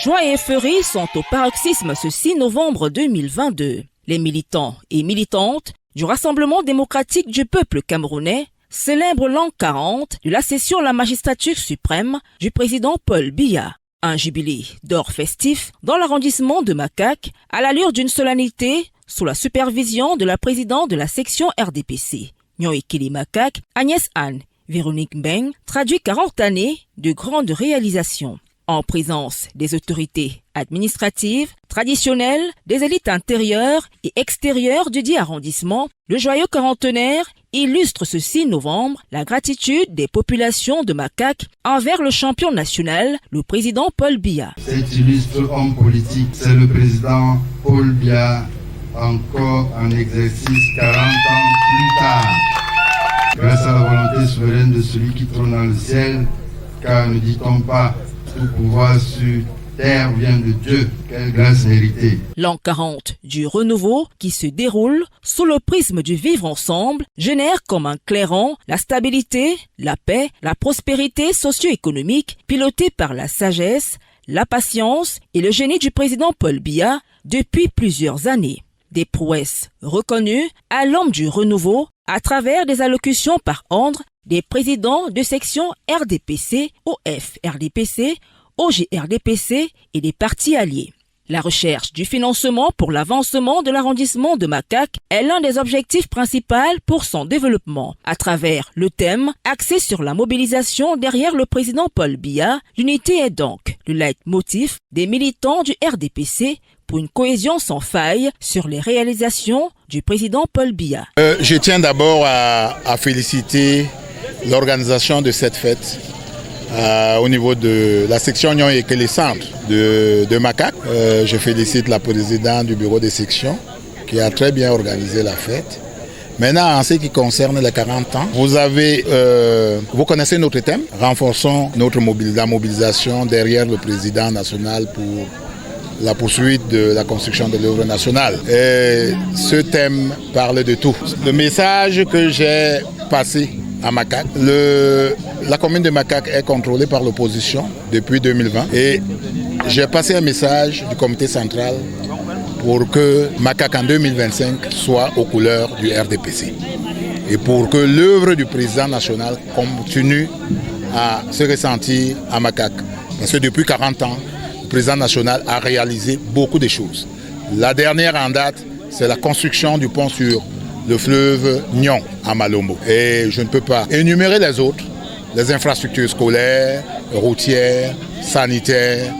Joie et euphorie sont au paroxysme ce 6 novembre 2022. Les militants et militantes du Rassemblement démocratique du peuple camerounais célèbrent l'an 40 de l'accession à la magistrature suprême du président Paul Biya. Un jubilé d'or festif dans l'arrondissement de Makak à l'allure d'une solennité sous la supervision de la présidente de la section RDPC. Nyoekili Makak, Agnès Anne, Véronique Mbeng, traduit 40 années de grandes réalisations. En présence des autorités administratives, traditionnelles, des élites intérieures et extérieures du dit arrondissement, le joyeux quarantenaire illustre ce 6 novembre la gratitude des populations de Makak envers le champion national, le président Paul Biya. Cet illustre homme politique, c'est le président Paul Biya, encore en exercice 40 ans plus tard. Grâce à la volonté souveraine de celui qui trône dans le ciel, car ne dit-on pas tout pouvoir sur terre vient de Dieu, quelle grâce méritée. L'an 40 du renouveau qui se déroule sous le prisme du vivre ensemble génère comme un clairon la stabilité, la paix, la prospérité socio-économique pilotée par la sagesse, la patience et le génie du président Paul Biya depuis plusieurs années. Des prouesses reconnues à l'homme du renouveau à travers des allocutions par ordre des présidents de section RDPC, OF-RDPC, OG-RDPC et des partis alliés. La recherche du financement pour l'avancement de l'arrondissement de Makak est l'un des objectifs principaux pour son développement, à travers le thème axé sur la mobilisation derrière le président Paul Biya. L'unité est donc le leitmotiv des militants du RDPC pour une cohésion sans faille sur les réalisations du président Paul Biya. Je tiens d'abord à féliciter l'organisation de cette fête au niveau de la section Nyon et les centres de Makak. Je félicite la présidente du bureau des sections qui a très bien organisé la fête. Maintenant, en ce qui concerne les 40 ans, vous connaissez notre thème, renforçons la mobilisation derrière le président national pour la poursuite de la construction de l'œuvre nationale. Et ce thème parle de tout. Le message que j'ai passé à Makak, la commune de Makak est contrôlée par l'opposition depuis 2020 et j'ai passé un message du comité central pour que Makak en 2025 soit aux couleurs du RDPC et pour que l'œuvre du président national continue à se ressentir à Makak. Parce que depuis 40 ans, le président national a réalisé beaucoup de choses. La dernière en date, c'est la construction du pont sur le fleuve Nyon à Malombo. Et je ne peux pas énumérer les autres, les infrastructures scolaires, routières, sanitaires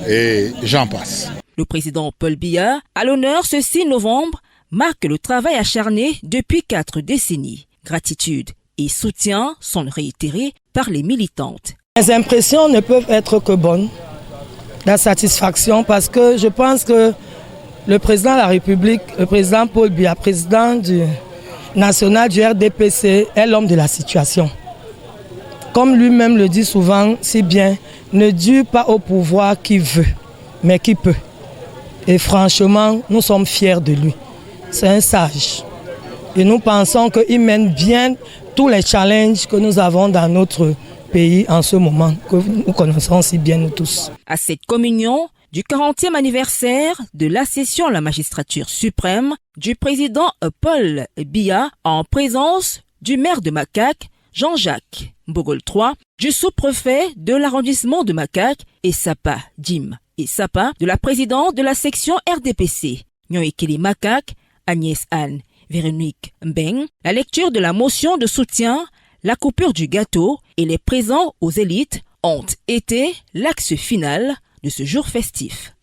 et j'en passe. Le président Paul Biya, à l'honneur ce 6 novembre, marque le travail acharné depuis 4 décennies. Gratitude et soutien sont réitérés par les militantes. Les impressions ne peuvent être que bonnes, la satisfaction, parce que je pense que le président de la République, le président Paul Biya, président national du RDPC, est l'homme de la situation. Comme lui-même le dit souvent si bien, ne dure pas au pouvoir qui veut, mais qui peut. Et franchement, nous sommes fiers de lui. C'est un sage. Et nous pensons qu'il mène bien tous les challenges que nous avons dans notre pays en ce moment, que nous connaissons si bien nous tous. À cette communion du 40e anniversaire de l'accession à la magistrature suprême du président Paul Biya en présence du maire de Makak, Jean-Jacques Mbogol III, du sous-préfet de l'arrondissement de Makak et Sapa Jim et Sapa de la présidente de la section RDPC, Nyoekili Makak, Agnès Anne, Véronique Mbeng, la lecture de la motion de soutien, la coupure du gâteau et les présents aux élites ont été l'axe final de ce jour festif.